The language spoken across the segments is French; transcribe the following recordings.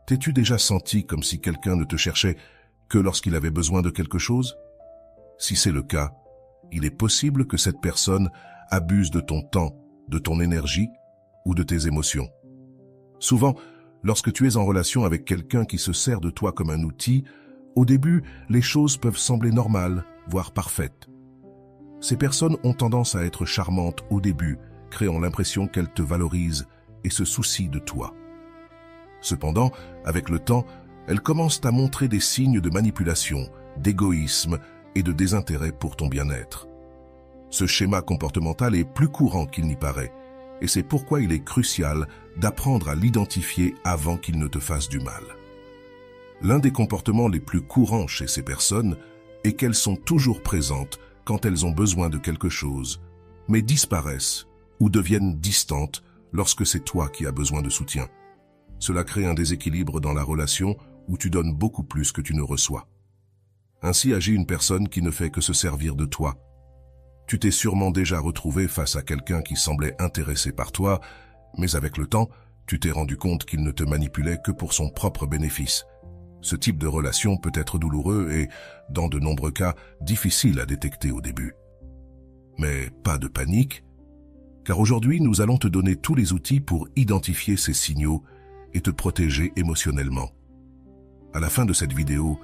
T'es-tu déjà senti comme si quelqu'un ne te cherchait que lorsqu'il avait besoin de quelque chose? Si c'est le cas, il est possible que cette personne abuse de ton temps, de ton énergie ou de tes émotions. Souvent, lorsque tu es en relation avec quelqu'un qui se sert de toi comme un outil, au début, les choses peuvent sembler normales, voire parfaites. Ces personnes ont tendance à être charmantes au début, créant l'impression qu'elles te valorisent et se soucient de toi. Cependant, avec le temps, elles commencent à montrer des signes de manipulation, d'égoïsme et de désintérêt pour ton bien-être. Ce schéma comportemental est plus courant qu'il n'y paraît, et c'est pourquoi il est crucial d'apprendre à l'identifier avant qu'il ne te fasse du mal. L'un des comportements les plus courants chez ces personnes est qu'elles sont toujours présentes quand elles ont besoin de quelque chose, mais disparaissent ou deviennent distantes lorsque c'est toi qui as besoin de soutien. Cela crée un déséquilibre dans la relation où tu donnes beaucoup plus que tu ne reçois. Ainsi agit une personne qui ne fait que se servir de toi. Tu t'es sûrement déjà retrouvé face à quelqu'un qui semblait intéressé par toi, mais avec le temps, tu t'es rendu compte qu'il ne te manipulait que pour son propre bénéfice. Ce type de relation peut être douloureux et, dans de nombreux cas, difficile à détecter au début. Mais pas de panique, car aujourd'hui nous allons te donner tous les outils pour identifier ces signaux et te protéger émotionnellement. À la fin de cette vidéo,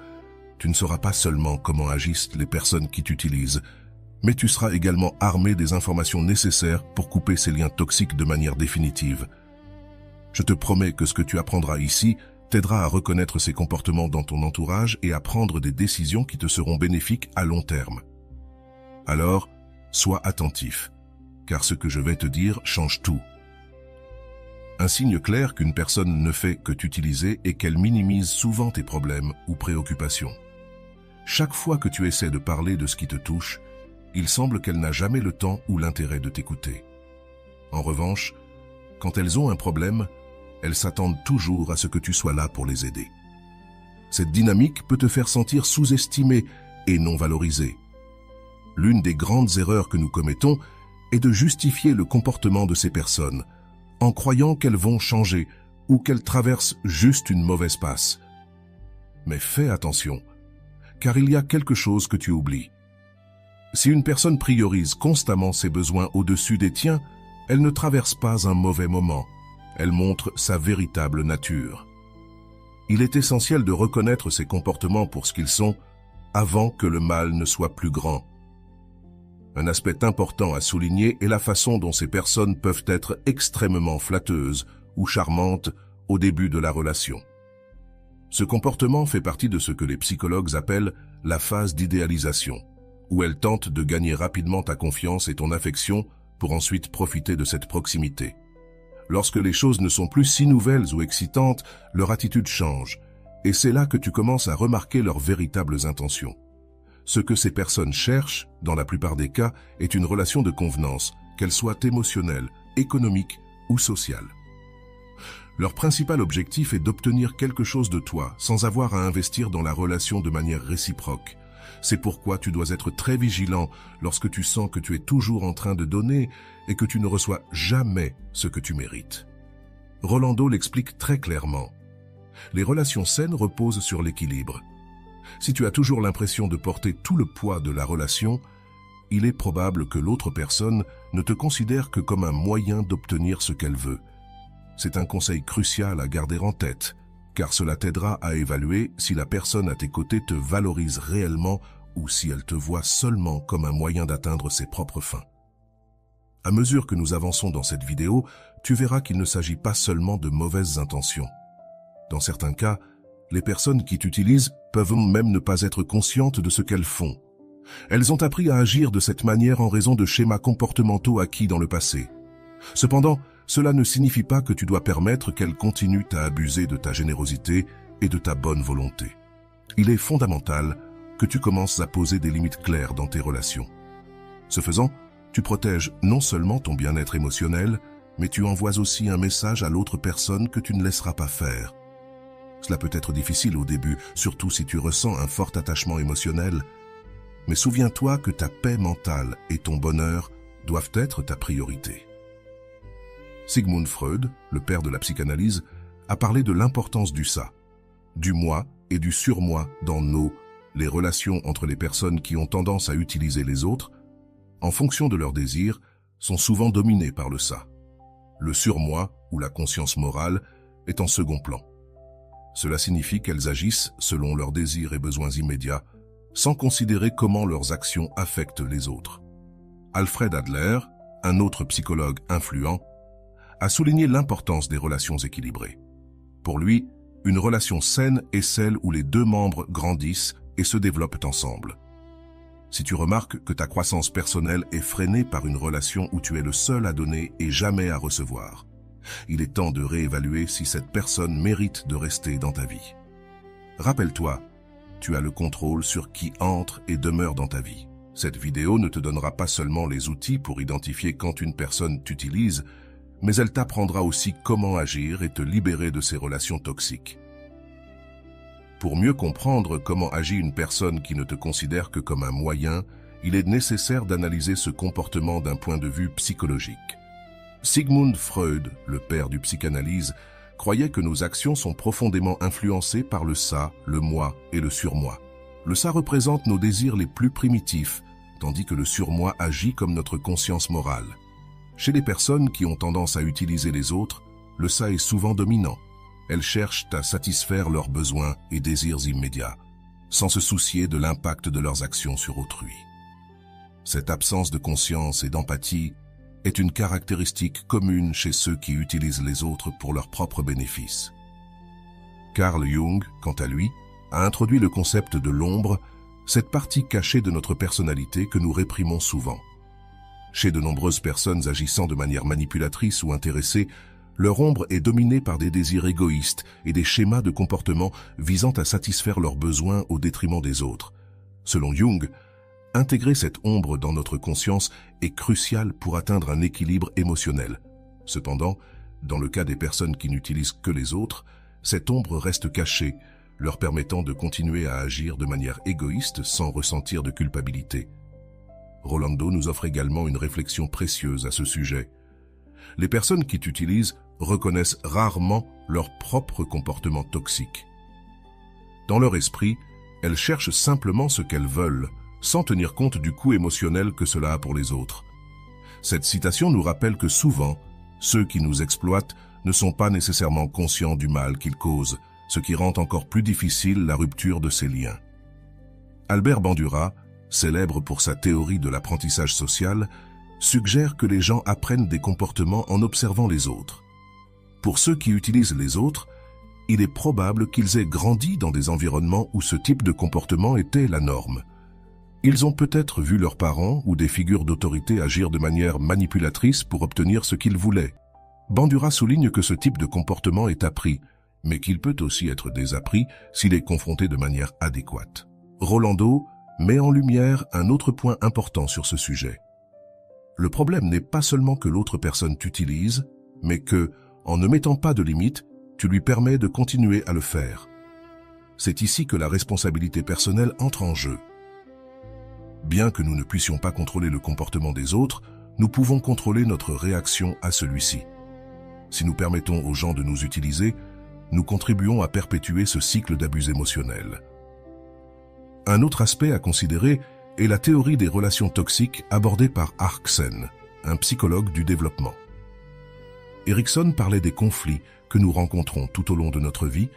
tu ne sauras pas seulement comment agissent les personnes qui t'utilisent, mais tu seras également armé des informations nécessaires pour couper ces liens toxiques de manière définitive. Je te promets que ce que tu apprendras ici t'aidera à reconnaître ces comportements dans ton entourage et à prendre des décisions qui te seront bénéfiques à long terme. Alors, sois attentif, car ce que je vais te dire change tout. Un signe clair qu'une personne ne fait que t'utiliser est qu'elle minimise souvent tes problèmes ou préoccupations. Chaque fois que tu essaies de parler de ce qui te touche, il semble qu'elle n'a jamais le temps ou l'intérêt de t'écouter. En revanche, quand elles ont un problème, elles s'attendent toujours à ce que tu sois là pour les aider. Cette dynamique peut te faire sentir sous-estimé et non valorisé. L'une des grandes erreurs que nous commettons est de justifier le comportement de ces personnes, en croyant qu'elles vont changer ou qu'elles traversent juste une mauvaise passe. Mais fais attention, car il y a quelque chose que tu oublies. Si une personne priorise constamment ses besoins au-dessus des tiens, elle ne traverse pas un mauvais moment, elle montre sa véritable nature. Il est essentiel de reconnaître ces comportements pour ce qu'ils sont, avant que le mal ne soit plus grand. Un aspect important à souligner est la façon dont ces personnes peuvent être extrêmement flatteuses ou charmantes au début de la relation. Ce comportement fait partie de ce que les psychologues appellent la phase d'idéalisation, où elles tentent de gagner rapidement ta confiance et ton affection pour ensuite profiter de cette proximité. Lorsque les choses ne sont plus si nouvelles ou excitantes, leur attitude change, et c'est là que tu commences à remarquer leurs véritables intentions. Ce que ces personnes cherchent, dans la plupart des cas, est une relation de convenance, qu'elle soit émotionnelle, économique ou sociale. Leur principal objectif est d'obtenir quelque chose de toi, sans avoir à investir dans la relation de manière réciproque. C'est pourquoi tu dois être très vigilant lorsque tu sens que tu es toujours en train de donner et que tu ne reçois jamais ce que tu mérites. Rolando l'explique très clairement. Les relations saines reposent sur l'équilibre. Si tu as toujours l'impression de porter tout le poids de la relation, il est probable que l'autre personne ne te considère que comme un moyen d'obtenir ce qu'elle veut. C'est un conseil crucial à garder en tête, car cela t'aidera à évaluer si la personne à tes côtés te valorise réellement ou si elle te voit seulement comme un moyen d'atteindre ses propres fins. À mesure que nous avançons dans cette vidéo, tu verras qu'il ne s'agit pas seulement de mauvaises intentions. Dans certains cas, les personnes qui t'utilisent peuvent même ne pas être conscientes de ce qu'elles font. Elles ont appris à agir de cette manière en raison de schémas comportementaux acquis dans le passé. Cependant, cela ne signifie pas que tu dois permettre qu'elles continuent à abuser de ta générosité et de ta bonne volonté. Il est fondamental que tu commences à poser des limites claires dans tes relations. Ce faisant, tu protèges non seulement ton bien-être émotionnel, mais tu envoies aussi un message à l'autre personne que tu ne laisseras pas faire. Cela peut être difficile au début, surtout si tu ressens un fort attachement émotionnel. Mais souviens-toi que ta paix mentale et ton bonheur doivent être ta priorité. Sigmund Freud, le père de la psychanalyse, a parlé de l'importance du ça, du moi et du surmoi dans les relations entre les personnes qui ont tendance à utiliser les autres, en fonction de leurs désirs, sont souvent dominées par le ça. Le surmoi, ou la conscience morale, est en second plan. Cela signifie qu'elles agissent selon leurs désirs et besoins immédiats, sans considérer comment leurs actions affectent les autres. Alfred Adler, un autre psychologue influent, a souligné l'importance des relations équilibrées. Pour lui, une relation saine est celle où les deux membres grandissent et se développent ensemble. Si tu remarques que ta croissance personnelle est freinée par une relation où tu es le seul à donner et jamais à recevoir, il est temps de réévaluer si cette personne mérite de rester dans ta vie. Rappelle-toi, tu as le contrôle sur qui entre et demeure dans ta vie. Cette vidéo ne te donnera pas seulement les outils pour identifier quand une personne t'utilise, mais elle t'apprendra aussi comment agir et te libérer de ces relations toxiques. Pour mieux comprendre comment agit une personne qui ne te considère que comme un moyen, il est nécessaire d'analyser ce comportement d'un point de vue psychologique. Sigmund Freud, le père du psychanalyse, croyait que nos actions sont profondément influencées par le ça, le moi et le surmoi. Le ça représente nos désirs les plus primitifs, tandis que le surmoi agit comme notre conscience morale. Chez les personnes qui ont tendance à utiliser les autres, le ça est souvent dominant. Elles cherchent à satisfaire leurs besoins et désirs immédiats, sans se soucier de l'impact de leurs actions sur autrui. Cette absence de conscience et d'empathie est une caractéristique commune chez ceux qui utilisent les autres pour leurs propres bénéfices. Carl Jung, quant à lui, a introduit le concept de l'ombre, cette partie cachée de notre personnalité que nous réprimons souvent. Chez de nombreuses personnes agissant de manière manipulatrice ou intéressée, leur ombre est dominée par des désirs égoïstes et des schémas de comportement visant à satisfaire leurs besoins au détriment des autres. Selon Jung, intégrer cette ombre dans notre conscience est crucial pour atteindre un équilibre émotionnel. Cependant, dans le cas des personnes qui n'utilisent que les autres, cette ombre reste cachée, leur permettant de continuer à agir de manière égoïste sans ressentir de culpabilité. Rolando nous offre également une réflexion précieuse à ce sujet. Les personnes qui t'utilisent reconnaissent rarement leur propre comportement toxique. Dans leur esprit, elles cherchent simplement ce qu'elles veulent, sans tenir compte du coût émotionnel que cela a pour les autres. Cette citation nous rappelle que souvent, ceux qui nous exploitent ne sont pas nécessairement conscients du mal qu'ils causent, ce qui rend encore plus difficile la rupture de ces liens. Albert Bandura, célèbre pour sa théorie de l'apprentissage social, suggère que les gens apprennent des comportements en observant les autres. Pour ceux qui utilisent les autres, il est probable qu'ils aient grandi dans des environnements où ce type de comportement était la norme. Ils ont peut-être vu leurs parents ou des figures d'autorité agir de manière manipulatrice pour obtenir ce qu'ils voulaient. Bandura souligne que ce type de comportement est appris, mais qu'il peut aussi être désappris s'il est confronté de manière adéquate. Rolando met en lumière un autre point important sur ce sujet. Le problème n'est pas seulement que l'autre personne t'utilise, mais que, en ne mettant pas de limite, tu lui permets de continuer à le faire. C'est ici que la responsabilité personnelle entre en jeu. Bien que nous ne puissions pas contrôler le comportement des autres, nous pouvons contrôler notre réaction à celui-ci. Si nous permettons aux gens de nous utiliser, nous contribuons à perpétuer ce cycle d'abus émotionnels. Un autre aspect à considérer est la théorie des relations toxiques abordée par Erikson, un psychologue du développement. Erikson parlait des conflits que nous rencontrons tout au long de notre vie,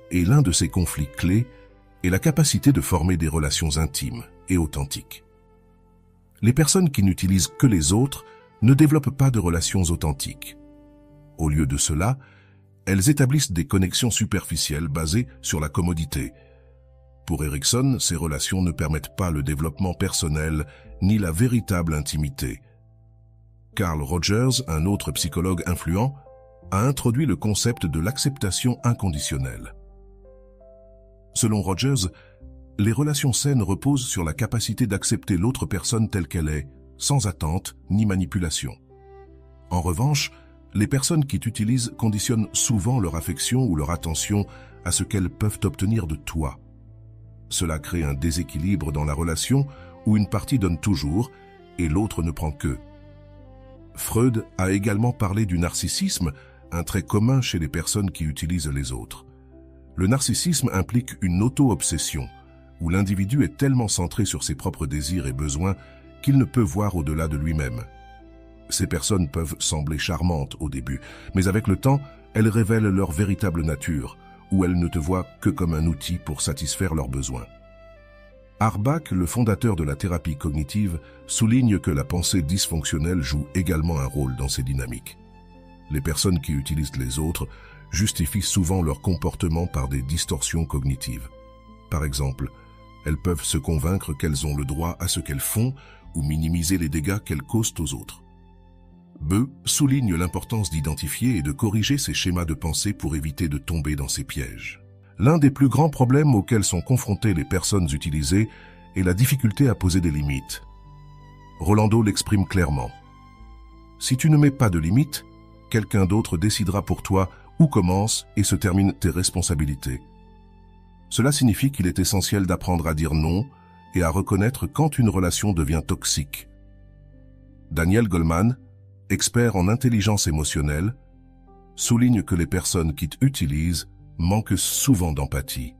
et l'un de ces conflits clés est la capacité de former des relations intimes et authentiques. Les personnes qui n'utilisent que les autres ne développent pas de relations authentiques. Au lieu de cela, elles établissent des connexions superficielles basées sur la commodité. Pour Erikson, ces relations ne permettent pas le développement personnel ni la véritable intimité. Carl Rogers, un autre psychologue influent, a introduit le concept de l'acceptation inconditionnelle. Selon Rogers, les relations saines reposent sur la capacité d'accepter l'autre personne telle qu'elle est, sans attente ni manipulation. En revanche, les personnes qui t'utilisent conditionnent souvent leur affection ou leur attention à ce qu'elles peuvent obtenir de toi. Cela crée un déséquilibre dans la relation où une partie donne toujours et l'autre ne prend que. Freud a également parlé du narcissisme un trait commun chez les personnes qui utilisent les autres. Le narcissisme implique une auto-obsession, où l'individu est tellement centré sur ses propres désirs et besoins qu'il ne peut voir au-delà de lui-même. Ces personnes peuvent sembler charmantes au début, mais avec le temps, elles révèlent leur véritable nature, où elles ne te voient que comme un outil pour satisfaire leurs besoins. Harbach, le fondateur de la thérapie cognitive, souligne que la pensée dysfonctionnelle joue également un rôle dans ces dynamiques. Les personnes qui utilisent les autres justifient souvent leur comportement par des distorsions cognitives. Par exemple, elles peuvent se convaincre qu'elles ont le droit à ce qu'elles font ou minimiser les dégâts qu'elles causent aux autres. Beu souligne l'importance d'identifier et de corriger ces schémas de pensée pour éviter de tomber dans ces pièges. L'un des plus grands problèmes auxquels sont confrontées les personnes utilisées est la difficulté à poser des limites. Rolando l'exprime clairement. Si tu ne mets pas de limites, quelqu'un d'autre décidera pour toi où commencent et se terminent tes responsabilités. Cela signifie qu'il est essentiel d'apprendre à dire non et à reconnaître quand une relation devient toxique. Daniel Goleman, expert en intelligence émotionnelle, souligne que les personnes qui utilisent manquent souvent d'empathie.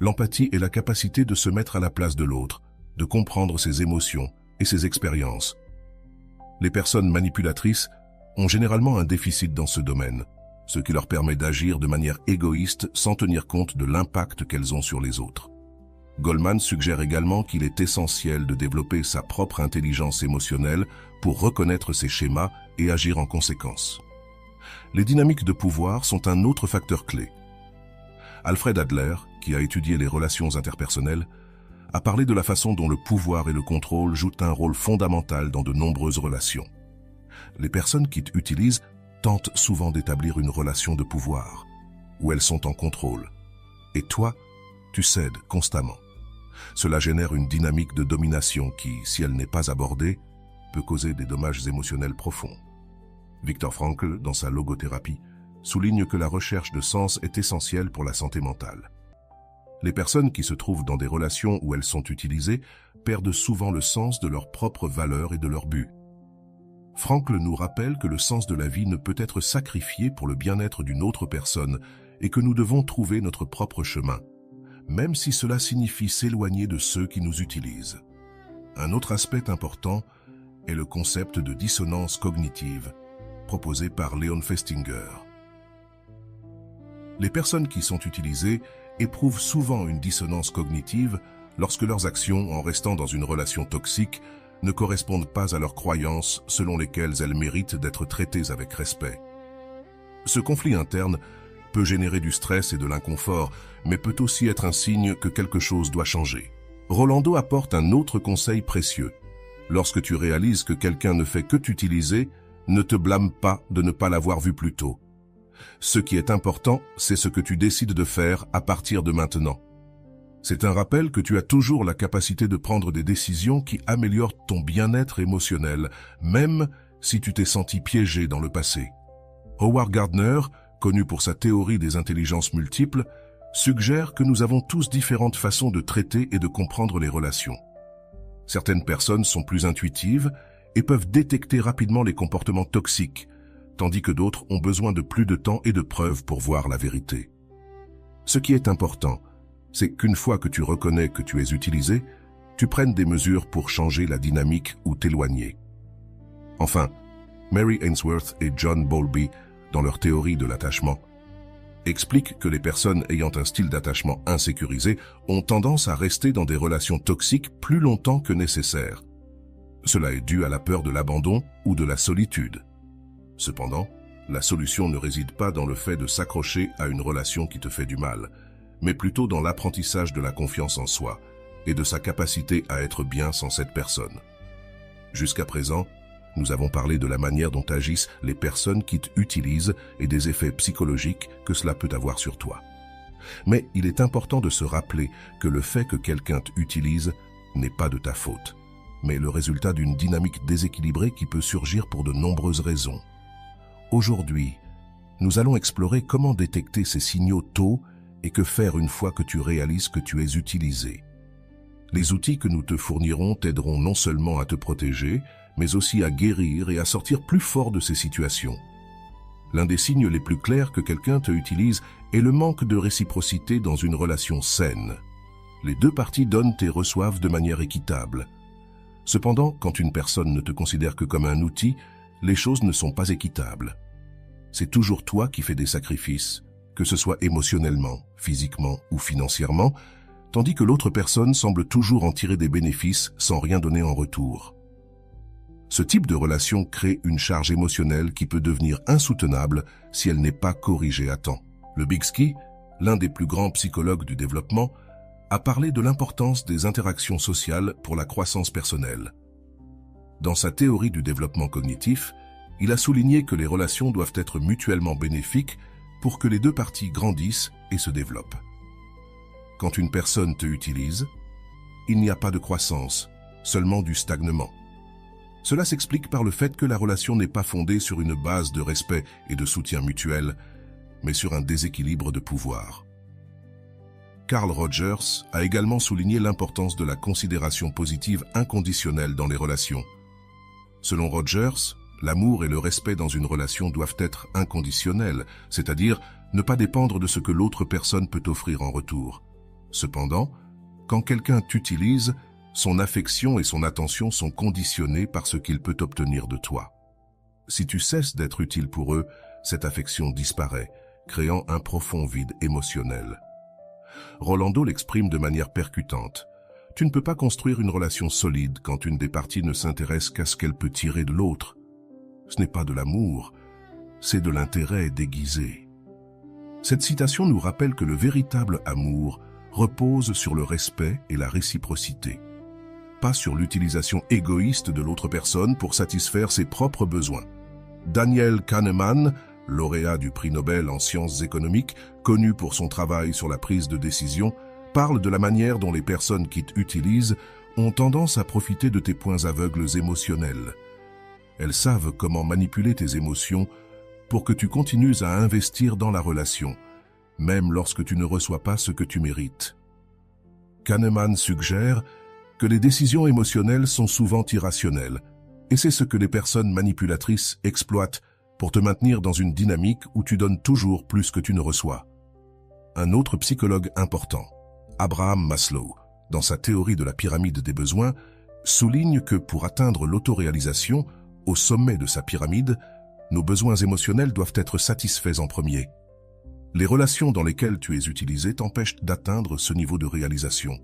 L'empathie est la capacité de se mettre à la place de l'autre, de comprendre ses émotions et ses expériences. Les personnes manipulatrices ont généralement un déficit dans ce domaine, ce qui leur permet d'agir de manière égoïste sans tenir compte de l'impact qu'elles ont sur les autres. Goleman suggère également qu'il est essentiel de développer sa propre intelligence émotionnelle pour reconnaître ses schémas et agir en conséquence. Les dynamiques de pouvoir sont un autre facteur clé. Alfred Adler, qui a étudié les relations interpersonnelles, a parlé de la façon dont le pouvoir et le contrôle jouent un rôle fondamental dans de nombreuses relations. Les personnes qui utilisent tentent souvent d'établir une relation de pouvoir, où elles sont en contrôle. Et toi, tu cèdes constamment. Cela génère une dynamique de domination qui, si elle n'est pas abordée, peut causer des dommages émotionnels profonds. Viktor Frankl, dans sa logothérapie, souligne que la recherche de sens est essentielle pour la santé mentale. Les personnes qui se trouvent dans des relations où elles sont utilisées perdent souvent le sens de leurs propres valeurs et de leurs buts. Frankl nous rappelle que le sens de la vie ne peut être sacrifié pour le bien-être d'une autre personne et que nous devons trouver notre propre chemin, même si cela signifie s'éloigner de ceux qui nous utilisent. Un autre aspect important est le concept de dissonance cognitive, proposé par Leon Festinger. Les personnes qui sont utilisées éprouvent souvent une dissonance cognitive lorsque leurs actions, en restant dans une relation toxique, ne correspondent pas à leurs croyances selon lesquelles elles méritent d'être traitées avec respect. Ce conflit interne peut générer du stress et de l'inconfort, mais peut aussi être un signe que quelque chose doit changer. Rolando apporte un autre conseil précieux. Lorsque tu réalises que quelqu'un ne fait que t'utiliser, ne te blâme pas de ne pas l'avoir vu plus tôt. Ce qui est important, c'est ce que tu décides de faire à partir de maintenant. C'est un rappel que tu as toujours la capacité de prendre des décisions qui améliorent ton bien-être émotionnel, même si tu t'es senti piégé dans le passé. Howard Gardner, connu pour sa théorie des intelligences multiples, suggère que nous avons tous différentes façons de traiter et de comprendre les relations. Certaines personnes sont plus intuitives et peuvent détecter rapidement les comportements toxiques, tandis que d'autres ont besoin de plus de temps et de preuves pour voir la vérité. Ce qui est important, c'est qu'une fois que tu reconnais que tu es utilisé, tu prennes des mesures pour changer la dynamique ou t'éloigner. Enfin, Mary Ainsworth et John Bowlby, dans leur théorie de l'attachement, expliquent que les personnes ayant un style d'attachement insécurisé ont tendance à rester dans des relations toxiques plus longtemps que nécessaire. Cela est dû à la peur de l'abandon ou de la solitude. Cependant, la solution ne réside pas dans le fait de s'accrocher à une relation qui te fait du mal, mais plutôt dans l'apprentissage de la confiance en soi et de sa capacité à être bien sans cette personne. Jusqu'à présent, nous avons parlé de la manière dont agissent les personnes qui t'utilisent et des effets psychologiques que cela peut avoir sur toi. Mais il est important de se rappeler que le fait que quelqu'un t'utilise n'est pas de ta faute, mais le résultat d'une dynamique déséquilibrée qui peut surgir pour de nombreuses raisons. Aujourd'hui, nous allons explorer comment détecter ces signaux tôt et que faire une fois que tu réalises que tu es utilisé. Les outils que nous te fournirons t'aideront non seulement à te protéger, mais aussi à guérir et à sortir plus fort de ces situations. L'un des signes les plus clairs que quelqu'un te utilise est le manque de réciprocité dans une relation saine. Les deux parties donnent et reçoivent de manière équitable. Cependant, quand une personne ne te considère que comme un outil, les choses ne sont pas équitables. C'est toujours toi qui fais des sacrifices, que ce soit émotionnellement, physiquement ou financièrement, tandis que l'autre personne semble toujours en tirer des bénéfices sans rien donner en retour. Ce type de relation crée une charge émotionnelle qui peut devenir insoutenable si elle n'est pas corrigée à temps. Le Bygske, l'un des plus grands psychologues du développement, a parlé de l'importance des interactions sociales pour la croissance personnelle. Dans sa théorie du développement cognitif, il a souligné que les relations doivent être mutuellement bénéfiques pour que les deux parties grandissent et se développent. Quand une personne te utilise, il n'y a pas de croissance, seulement du stagnement. Cela s'explique par le fait que la relation n'est pas fondée sur une base de respect et de soutien mutuel, mais sur un déséquilibre de pouvoir. Carl Rogers a également souligné l'importance de la considération positive inconditionnelle dans les relations. Selon Rogers, l'amour et le respect dans une relation doivent être inconditionnels, c'est-à-dire ne pas dépendre de ce que l'autre personne peut offrir en retour. Cependant, quand quelqu'un t'utilise, son affection et son attention sont conditionnées par ce qu'il peut obtenir de toi. Si tu cesses d'être utile pour eux, cette affection disparaît, créant un profond vide émotionnel. Rolando l'exprime de manière percutante. Tu ne peux pas construire une relation solide quand une des parties ne s'intéresse qu'à ce qu'elle peut tirer de l'autre. Ce n'est pas de l'amour, c'est de l'intérêt déguisé. Cette citation nous rappelle que le véritable amour repose sur le respect et la réciprocité, pas sur l'utilisation égoïste de l'autre personne pour satisfaire ses propres besoins. Daniel Kahneman, lauréat du prix Nobel en sciences économiques, connu pour son travail sur la prise de décision, parle de la manière dont les personnes qui t'utilisent ont tendance à profiter de tes points aveugles émotionnels. Elles savent comment manipuler tes émotions pour que tu continues à investir dans la relation, même lorsque tu ne reçois pas ce que tu mérites. Kahneman suggère que les décisions émotionnelles sont souvent irrationnelles, et c'est ce que les personnes manipulatrices exploitent pour te maintenir dans une dynamique où tu donnes toujours plus que tu ne reçois. Un autre psychologue important, Abraham Maslow, dans sa théorie de la pyramide des besoins, souligne que pour atteindre l'autoréalisation, au sommet de sa pyramide, nos besoins émotionnels doivent être satisfaits en premier. Les relations dans lesquelles tu es utilisé t'empêchent d'atteindre ce niveau de réalisation,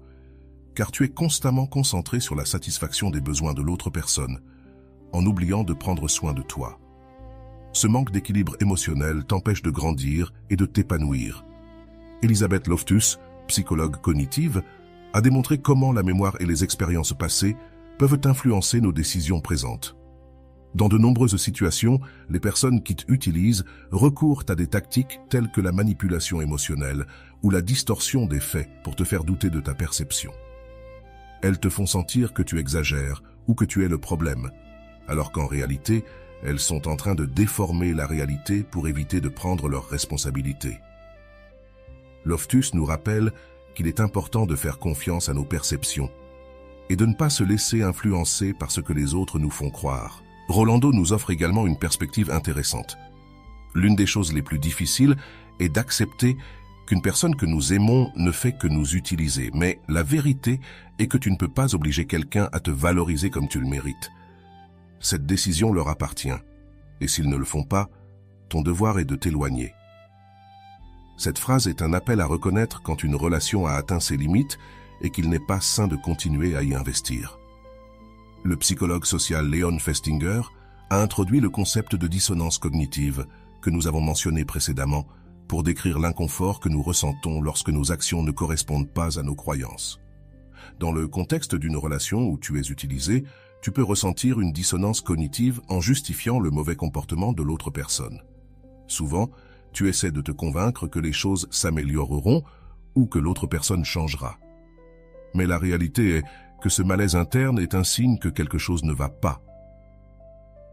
car tu es constamment concentré sur la satisfaction des besoins de l'autre personne, en oubliant de prendre soin de toi. Ce manque d'équilibre émotionnel t'empêche de grandir et de t'épanouir. Elizabeth Loftus, psychologue cognitive, a démontré comment la mémoire et les expériences passées peuvent influencer nos décisions présentes. Dans de nombreuses situations, les personnes qui t'utilisent recourent à des tactiques telles que la manipulation émotionnelle ou la distorsion des faits pour te faire douter de ta perception. Elles te font sentir que tu exagères ou que tu es le problème, alors qu'en réalité, elles sont en train de déformer la réalité pour éviter de prendre leurs responsabilités. Loftus nous rappelle qu'il est important de faire confiance à nos perceptions et de ne pas se laisser influencer par ce que les autres nous font croire. Rolando nous offre également une perspective intéressante. L'une des choses les plus difficiles est d'accepter qu'une personne que nous aimons ne fait que nous utiliser, mais la vérité est que tu ne peux pas obliger quelqu'un à te valoriser comme tu le mérites. Cette décision leur appartient, et s'ils ne le font pas, ton devoir est de t'éloigner. Cette phrase est un appel à reconnaître quand une relation a atteint ses limites et qu'il n'est pas sain de continuer à y investir. Le psychologue social Leon Festinger a introduit le concept de dissonance cognitive que nous avons mentionné précédemment pour décrire l'inconfort que nous ressentons lorsque nos actions ne correspondent pas à nos croyances. Dans le contexte d'une relation où tu es utilisé, tu peux ressentir une dissonance cognitive en justifiant le mauvais comportement de l'autre personne. Souvent, tu essaies de te convaincre que les choses s'amélioreront ou que l'autre personne changera. Mais la réalité est que ce malaise interne est un signe que quelque chose ne va pas.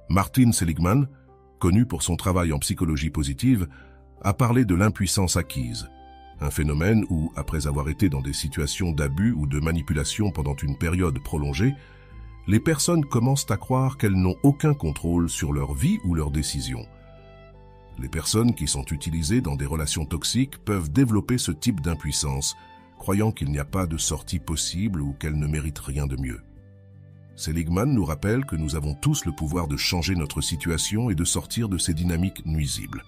Martin Seligman, connu pour son travail en psychologie positive, a parlé de l'impuissance acquise, un phénomène où, après avoir été dans des situations d'abus ou de manipulation pendant une période prolongée, les personnes commencent à croire qu'elles n'ont aucun contrôle sur leur vie ou leurs décisions. Les personnes qui sont utilisées dans des relations toxiques peuvent développer ce type d'impuissance, croyant qu'il n'y a pas de sortie possible ou qu'elles ne méritent rien de mieux. Seligman nous rappelle que nous avons tous le pouvoir de changer notre situation et de sortir de ces dynamiques nuisibles.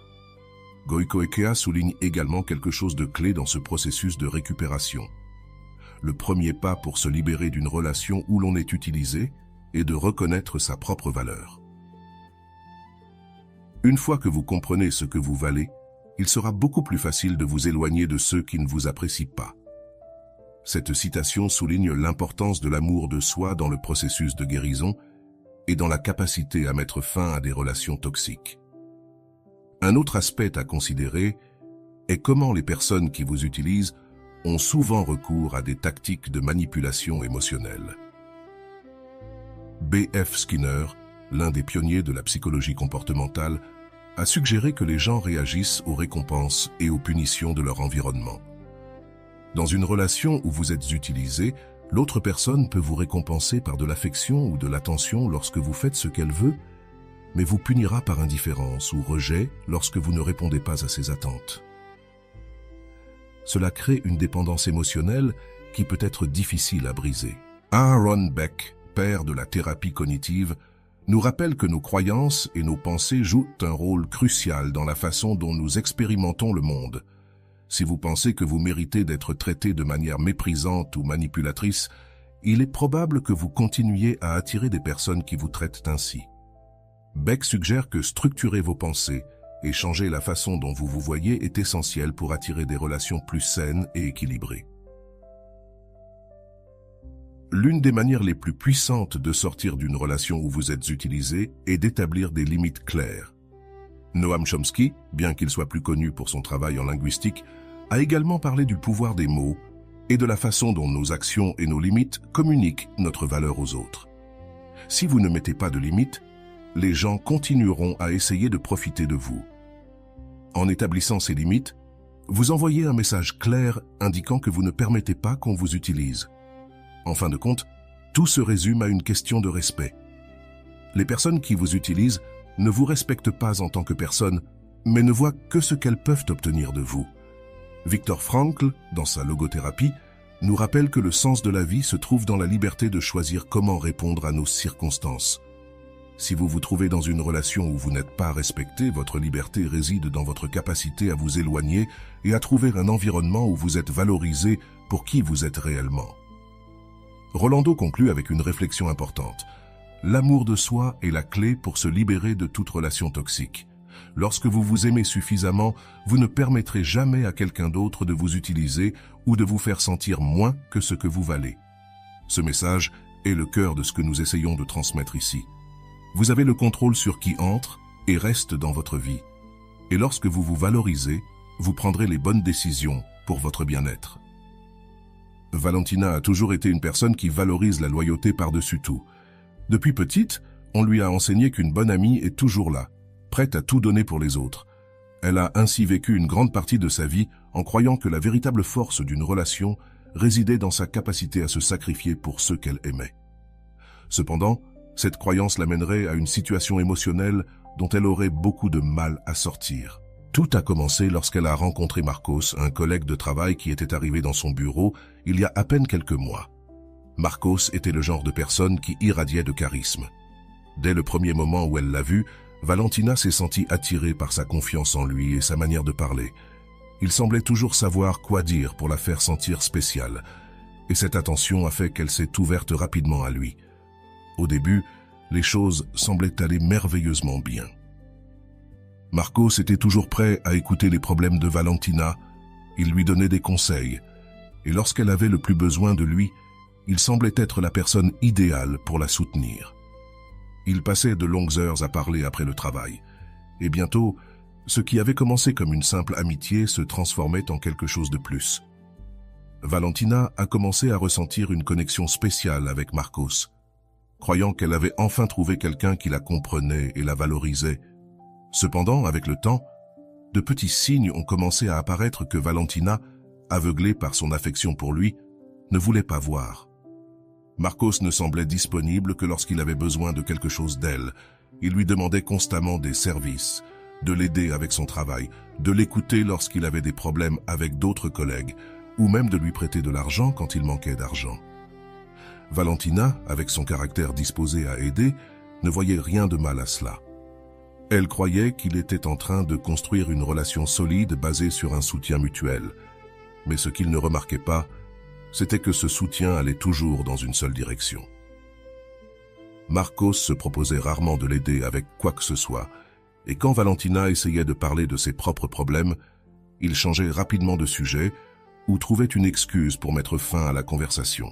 Goicoechea souligne également quelque chose de clé dans ce processus de récupération. Le premier pas pour se libérer d'une relation où l'on est utilisé est de reconnaître sa propre valeur. Une fois que vous comprenez ce que vous valez, il sera beaucoup plus facile de vous éloigner de ceux qui ne vous apprécient pas. Cette citation souligne l'importance de l'amour de soi dans le processus de guérison et dans la capacité à mettre fin à des relations toxiques. Un autre aspect à considérer est comment les personnes qui vous utilisent ont souvent recours à des tactiques de manipulation émotionnelle. B.F. Skinner, l'un des pionniers de la psychologie comportementale, a suggéré que les gens réagissent aux récompenses et aux punitions de leur environnement. Dans une relation où vous êtes utilisé, l'autre personne peut vous récompenser par de l'affection ou de l'attention lorsque vous faites ce qu'elle veut, mais vous punira par indifférence ou rejet lorsque vous ne répondez pas à ses attentes. Cela crée une dépendance émotionnelle qui peut être difficile à briser. Aaron Beck, père de la thérapie cognitive, nous rappelle que nos croyances et nos pensées jouent un rôle crucial dans la façon dont nous expérimentons le monde. Si vous pensez que vous méritez d'être traité de manière méprisante ou manipulatrice, il est probable que vous continuiez à attirer des personnes qui vous traitent ainsi. Beck suggère que structurer vos pensées et changer la façon dont vous vous voyez est essentiel pour attirer des relations plus saines et équilibrées. L'une des manières les plus puissantes de sortir d'une relation où vous êtes utilisé est d'établir des limites claires. Noam Chomsky, bien qu'il soit plus connu pour son travail en linguistique, a également parlé du pouvoir des mots et de la façon dont nos actions et nos limites communiquent notre valeur aux autres. Si vous ne mettez pas de limites, les gens continueront à essayer de profiter de vous. En établissant ces limites, vous envoyez un message clair indiquant que vous ne permettez pas qu'on vous utilise. En fin de compte, tout se résume à une question de respect. Les personnes qui vous utilisent ne vous respectent pas en tant que personne, mais ne voient que ce qu'elles peuvent obtenir de vous. Viktor Frankl, dans sa logothérapie, nous rappelle que le sens de la vie se trouve dans la liberté de choisir comment répondre à nos circonstances. Si vous vous trouvez dans une relation où vous n'êtes pas respecté, votre liberté réside dans votre capacité à vous éloigner et à trouver un environnement où vous êtes valorisé pour qui vous êtes réellement. Rolando conclut avec une réflexion importante. L'amour de soi est la clé pour se libérer de toute relation toxique. Lorsque vous vous aimez suffisamment, vous ne permettrez jamais à quelqu'un d'autre de vous utiliser ou de vous faire sentir moins que ce que vous valez. Ce message est le cœur de ce que nous essayons de transmettre ici. Vous avez le contrôle sur qui entre et reste dans votre vie. Et lorsque vous vous valorisez, vous prendrez les bonnes décisions pour votre bien-être. Valentina a toujours été une personne qui valorise la loyauté par-dessus tout. Depuis petite, on lui a enseigné qu'une bonne amie est toujours là, prête à tout donner pour les autres. Elle a ainsi vécu une grande partie de sa vie en croyant que la véritable force d'une relation résidait dans sa capacité à se sacrifier pour ceux qu'elle aimait. Cependant, cette croyance l'amènerait à une situation émotionnelle dont elle aurait beaucoup de mal à sortir. Tout a commencé lorsqu'elle a rencontré Marcos, un collègue de travail qui était arrivé dans son bureau il y a à peine quelques mois. Marcos était le genre de personne qui irradiait de charisme. Dès le premier moment où elle l'a vu, Valentina s'est sentie attirée par sa confiance en lui et sa manière de parler. Il semblait toujours savoir quoi dire pour la faire sentir spéciale, et cette attention a fait qu'elle s'est ouverte rapidement à lui. Au début, les choses semblaient aller merveilleusement bien. Marcos était toujours prêt à écouter les problèmes de Valentina, il lui donnait des conseils, et lorsqu'elle avait le plus besoin de lui, il semblait être la personne idéale pour la soutenir. Ils passaient de longues heures à parler après le travail, et bientôt, ce qui avait commencé comme une simple amitié se transformait en quelque chose de plus. Valentina a commencé à ressentir une connexion spéciale avec Marcos, croyant qu'elle avait enfin trouvé quelqu'un qui la comprenait et la valorisait. Cependant, avec le temps, de petits signes ont commencé à apparaître que Valentina, aveuglée par son affection pour lui, ne voulait pas voir. Marcos ne semblait disponible que lorsqu'il avait besoin de quelque chose d'elle. Il lui demandait constamment des services, de l'aider avec son travail, de l'écouter lorsqu'il avait des problèmes avec d'autres collègues, ou même de lui prêter de l'argent quand il manquait d'argent. Valentina, avec son caractère disposé à aider, ne voyait rien de mal à cela. Elle croyait qu'il était en train de construire une relation solide basée sur un soutien mutuel. Mais ce qu'il ne remarquait pas, c'était que ce soutien allait toujours dans une seule direction. Marcos se proposait rarement de l'aider avec quoi que ce soit, et quand Valentina essayait de parler de ses propres problèmes, il changeait rapidement de sujet ou trouvait une excuse pour mettre fin à la conversation.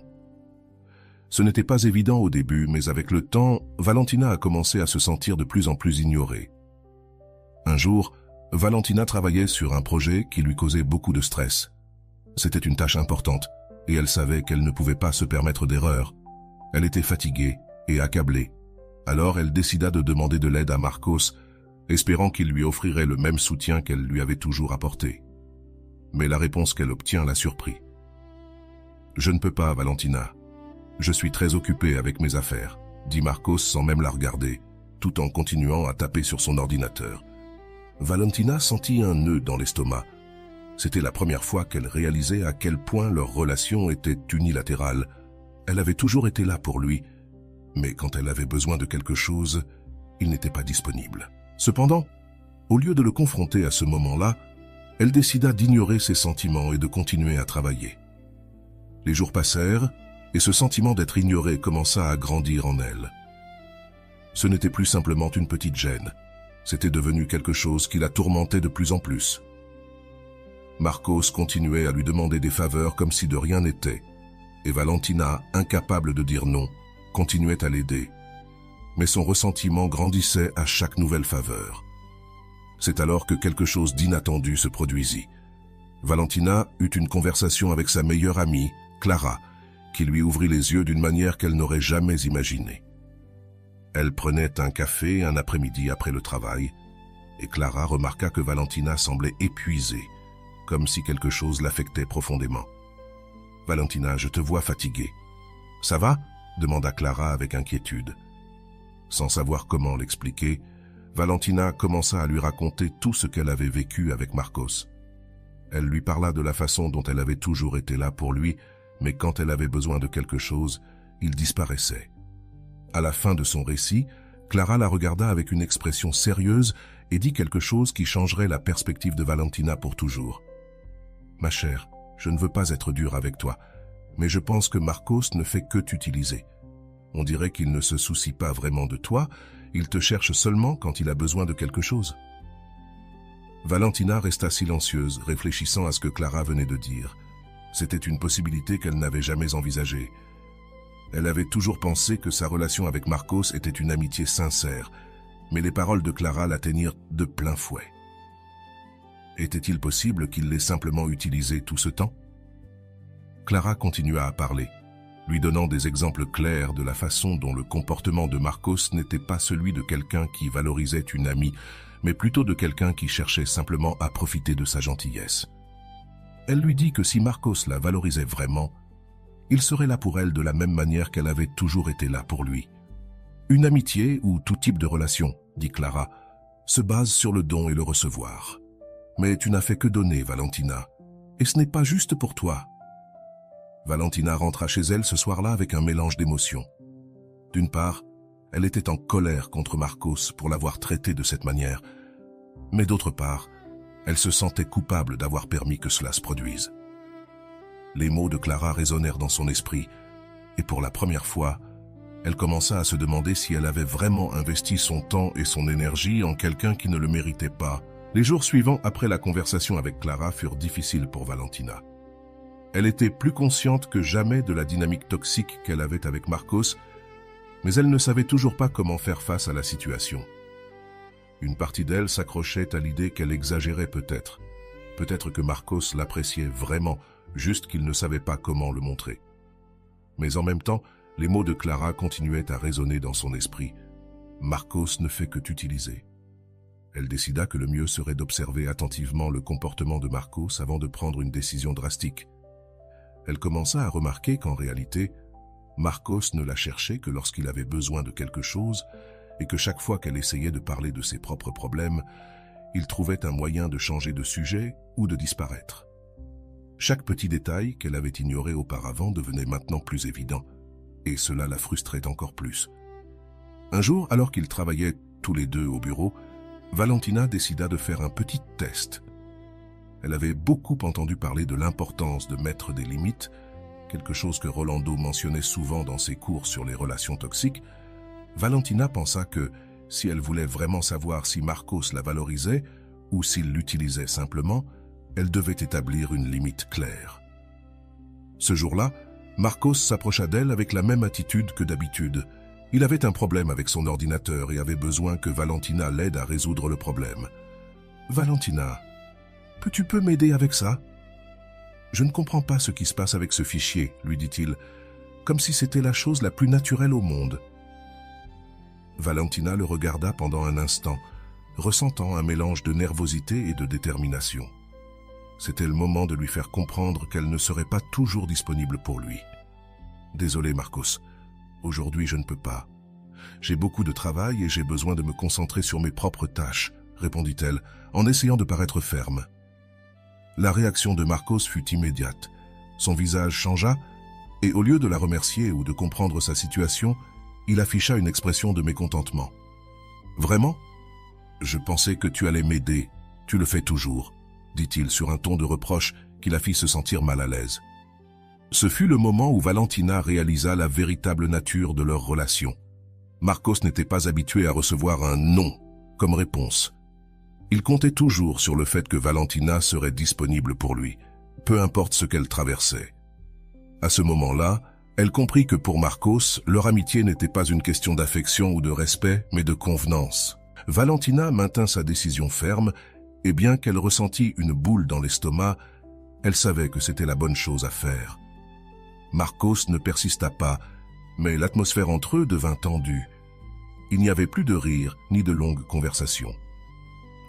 Ce n'était pas évident au début, mais avec le temps, Valentina a commencé à se sentir de plus en plus ignorée. Un jour, Valentina travaillait sur un projet qui lui causait beaucoup de stress. C'était une tâche importante, et elle savait qu'elle ne pouvait pas se permettre d'erreur. Elle était fatiguée et accablée. Alors elle décida de demander de l'aide à Marcos, espérant qu'il lui offrirait le même soutien qu'elle lui avait toujours apporté. Mais la réponse qu'elle obtient la surprit. « Je ne peux pas, Valentina. Je suis très occupé avec mes affaires, » dit Marcos sans même la regarder, tout en continuant à taper sur son ordinateur. Valentina sentit un nœud dans l'estomac. C'était la première fois qu'elle réalisait à quel point leur relation était unilatérale. Elle avait toujours été là pour lui, mais quand elle avait besoin de quelque chose, il n'était pas disponible. Cependant, au lieu de le confronter à ce moment-là, elle décida d'ignorer ses sentiments et de continuer à travailler. Les jours passèrent, et ce sentiment d'être ignorée commença à grandir en elle. Ce n'était plus simplement une petite gêne, c'était devenu quelque chose qui la tourmentait de plus en plus. Marcos continuait à lui demander des faveurs comme si de rien n'était, et Valentina, incapable de dire non, continuait à l'aider. Mais son ressentiment grandissait à chaque nouvelle faveur. C'est alors que quelque chose d'inattendu se produisit. Valentina eut une conversation avec sa meilleure amie, Clara, qui lui ouvrit les yeux d'une manière qu'elle n'aurait jamais imaginée. Elle prenait un café un après-midi après le travail, et Clara remarqua que Valentina semblait épuisée, comme si quelque chose l'affectait profondément. « Valentina, je te vois fatiguée. »« Ça va ?» demanda Clara avec inquiétude. Sans savoir comment l'expliquer, Valentina commença à lui raconter tout ce qu'elle avait vécu avec Marcos. Elle lui parla de la façon dont elle avait toujours été là pour lui, mais quand elle avait besoin de quelque chose, il disparaissait. À la fin de son récit, Clara la regarda avec une expression sérieuse et dit quelque chose qui changerait la perspective de Valentina pour toujours. « Ma chère, je ne veux pas être dure avec toi, mais je pense que Marcos ne fait que t'utiliser. On dirait qu'il ne se soucie pas vraiment de toi, il te cherche seulement quand il a besoin de quelque chose. » Valentina resta silencieuse, réfléchissant à ce que Clara venait de dire. C'était une possibilité qu'elle n'avait jamais envisagée. Elle avait toujours pensé que sa relation avec Marcos était une amitié sincère, mais les paroles de Clara l'atteignirent de plein fouet. Était-il possible qu'il l'ait simplement utilisé tout ce temps? Clara continua à parler, lui donnant des exemples clairs de la façon dont le comportement de Marcos n'était pas celui de quelqu'un qui valorisait une amie, mais plutôt de quelqu'un qui cherchait simplement à profiter de sa gentillesse. Elle lui dit que si Marcos la valorisait vraiment, il serait là pour elle de la même manière qu'elle avait toujours été là pour lui. Une amitié ou tout type de relation, dit Clara, se base sur le don et le recevoir. Mais tu n'as fait que donner, Valentina, et ce n'est pas juste pour toi. Valentina rentra chez elle ce soir-là avec un mélange d'émotions. D'une part, elle était en colère contre Marcos pour l'avoir traité de cette manière, mais d'autre part, elle se sentait coupable d'avoir permis que cela se produise. Les mots de Clara résonnèrent dans son esprit, et pour la première fois, elle commença à se demander si elle avait vraiment investi son temps et son énergie en quelqu'un qui ne le méritait pas. Les jours suivants après la conversation avec Clara furent difficiles pour Valentina. Elle était plus consciente que jamais de la dynamique toxique qu'elle avait avec Marcos, mais elle ne savait toujours pas comment faire face à la situation. Une partie d'elle s'accrochait à l'idée qu'elle exagérait peut-être. Peut-être que Marcos l'appréciait vraiment, juste qu'il ne savait pas comment le montrer. Mais en même temps, les mots de Clara continuaient à résonner dans son esprit. Marcos ne fait que t'utiliser. Elle décida que le mieux serait d'observer attentivement le comportement de Marcos avant de prendre une décision drastique. Elle commença à remarquer qu'en réalité, Marcos ne la cherchait que lorsqu'il avait besoin de quelque chose et que chaque fois qu'elle essayait de parler de ses propres problèmes, il trouvait un moyen de changer de sujet ou de disparaître. Chaque petit détail qu'elle avait ignoré auparavant devenait maintenant plus évident, et cela la frustrait encore plus. Un jour, alors qu'ils travaillaient tous les deux au bureau, Valentina décida de faire un petit test. Elle avait beaucoup entendu parler de l'importance de mettre des limites, quelque chose que Rolando mentionnait souvent dans ses cours sur les relations toxiques. Valentina pensa que, si elle voulait vraiment savoir si Marcos la valorisait ou s'il l'utilisait simplement, elle devait établir une limite claire. Ce jour-là, Marcos s'approcha d'elle avec la même attitude que d'habitude. Il avait un problème avec son ordinateur et avait besoin que Valentina l'aide à résoudre le problème. « Valentina, tu peux m'aider avec ça ?»« Je ne comprends pas ce qui se passe avec ce fichier, » lui dit-il, comme si c'était la chose la plus naturelle au monde. Valentina le regarda pendant un instant, ressentant un mélange de nervosité et de détermination. C'était le moment de lui faire comprendre qu'elle ne serait pas toujours disponible pour lui. « Désolé, Marcos. Aujourd'hui, je ne peux pas. J'ai beaucoup de travail et j'ai besoin de me concentrer sur mes propres tâches, » répondit-elle, en essayant de paraître ferme. La réaction de Marcos fut immédiate. Son visage changea et au lieu de la remercier ou de comprendre sa situation, il afficha une expression de mécontentement. « Vraiment ? Je pensais que tu allais m'aider. Tu le fais toujours, » dit-il sur un ton de reproche qui la fit se sentir mal à l'aise. Ce fut le moment où Valentina réalisa la véritable nature de leur relation. Marcos n'était pas habitué à recevoir un « non » comme réponse. Il comptait toujours sur le fait que Valentina serait disponible pour lui, peu importe ce qu'elle traversait. À ce moment-là, elle comprit que pour Marcos, leur amitié n'était pas une question d'affection ou de respect, mais de convenance. Valentina maintint sa décision ferme, et bien qu'elle ressentît une boule dans l'estomac, elle savait que c'était la bonne chose à faire. Marcos ne persista pas, mais l'atmosphère entre eux devint tendue. Il n'y avait plus de rire ni de longues conversations.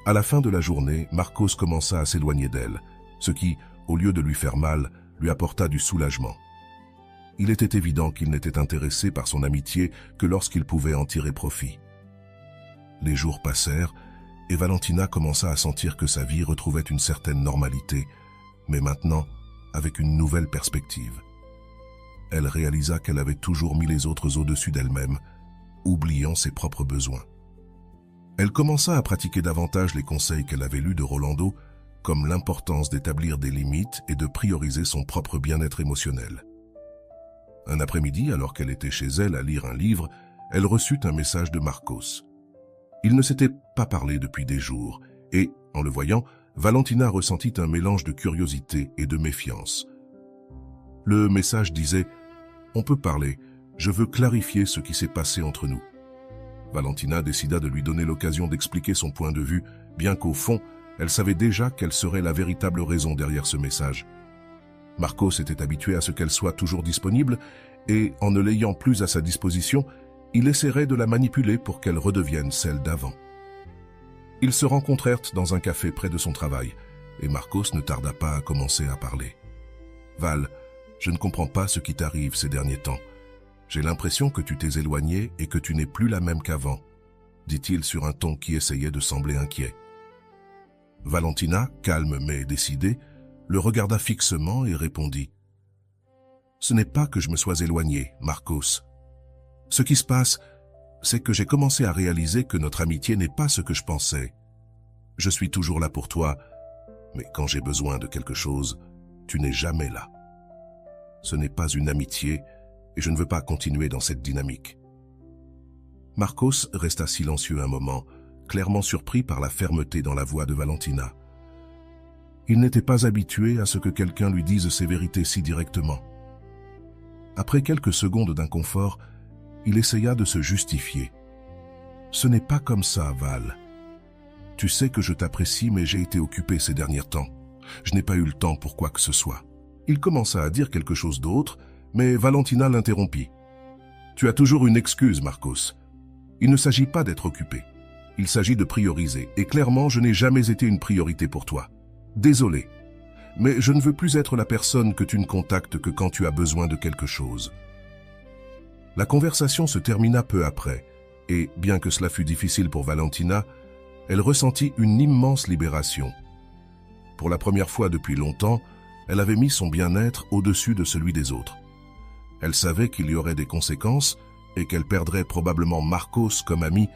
À la fin de la journée, Marcos commença à s'éloigner d'elle, ce qui, au lieu de lui faire mal, lui apporta du soulagement. Il était évident qu'il n'était intéressé par son amitié que lorsqu'il pouvait en tirer profit. Les jours passèrent, et Valentina commença à sentir que sa vie retrouvait une certaine normalité, mais maintenant avec une nouvelle perspective. Elle réalisa qu'elle avait toujours mis les autres au-dessus d'elle-même, oubliant ses propres besoins. Elle commença à pratiquer davantage les conseils qu'elle avait lus de Rolando, comme l'importance d'établir des limites et de prioriser son propre bien-être émotionnel. Un après-midi, alors qu'elle était chez elle à lire un livre, elle reçut un message de Marcos. Ils ne s'étaient pas parlé depuis des jours, et, en le voyant, Valentina ressentit un mélange de curiosité et de méfiance. Le message disait « On peut parler, je veux clarifier ce qui s'est passé entre nous. » Valentina décida de lui donner l'occasion d'expliquer son point de vue, bien qu'au fond, elle savait déjà quelle serait la véritable raison derrière ce message. Marcos était habitué à ce qu'elle soit toujours disponible, et en ne l'ayant plus à sa disposition, il essaierait de la manipuler pour qu'elle redevienne celle d'avant. Ils se rencontrèrent dans un café près de son travail, et Marcos ne tarda pas à commencer à parler. « Val, je ne comprends pas ce qui t'arrive ces derniers temps. J'ai l'impression que tu t'es éloignée et que tu n'es plus la même qu'avant, » dit-il sur un ton qui essayait de sembler inquiet. Valentina, calme mais décidée, le regarda fixement et répondit « Ce n'est pas que je me sois éloignée, Marcos. Ce qui se passe, c'est que j'ai commencé à réaliser que notre amitié n'est pas ce que je pensais. Je suis toujours là pour toi, mais quand j'ai besoin de quelque chose, tu n'es jamais là. Ce n'est pas une amitié et je ne veux pas continuer dans cette dynamique. » Marcos resta silencieux un moment, clairement surpris par la fermeté dans la voix de Valentina. Il n'était pas habitué à ce que quelqu'un lui dise ses vérités si directement. Après quelques secondes d'inconfort, il essaya de se justifier. « Ce n'est pas comme ça, Val. Tu sais que je t'apprécie, mais j'ai été occupé ces derniers temps. Je n'ai pas eu le temps pour quoi que ce soit. » Il commença à dire quelque chose d'autre, mais Valentina l'interrompit. « Tu as toujours une excuse, Marcos. Il ne s'agit pas d'être occupé. Il s'agit de prioriser, et clairement, je n'ai jamais été une priorité pour toi. Désolé, mais je ne veux plus être la personne que tu ne contactes que quand tu as besoin de quelque chose. » La conversation se termina peu après, et bien que cela fût difficile pour Valentina, elle ressentit une immense libération. Pour la première fois depuis longtemps, elle avait mis son bien-être au-dessus de celui des autres. Elle savait qu'il y aurait des conséquences et qu'elle perdrait probablement Marcos comme ami,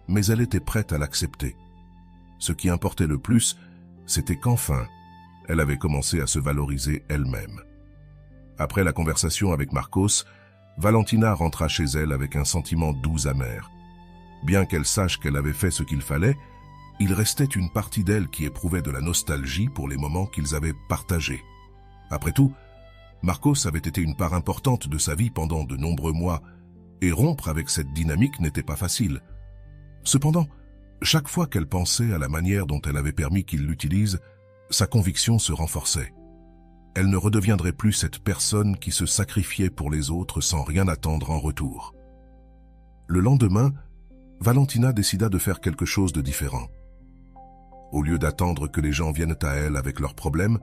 mais elle était prête à l'accepter. Ce qui importait le plus, c'était qu'enfin, elle avait commencé à se valoriser elle-même. Après la conversation avec Marcos, Valentina rentra chez elle avec un sentiment doux amer. Bien qu'elle sache qu'elle avait fait ce qu'il fallait, il restait une partie d'elle qui éprouvait de la nostalgie pour les moments qu'ils avaient partagés. Après tout, Marcos avait été une part importante de sa vie pendant de nombreux mois, et rompre avec cette dynamique n'était pas facile. Cependant, chaque fois qu'elle pensait à la manière dont elle avait permis qu'il l'utilise, sa conviction se renforçait. Elle ne redeviendrait plus cette personne qui se sacrifiait pour les autres sans rien attendre en retour. Le lendemain, Valentina décida de faire quelque chose de différent. Au lieu d'attendre que les gens viennent à elle avec leurs problèmes,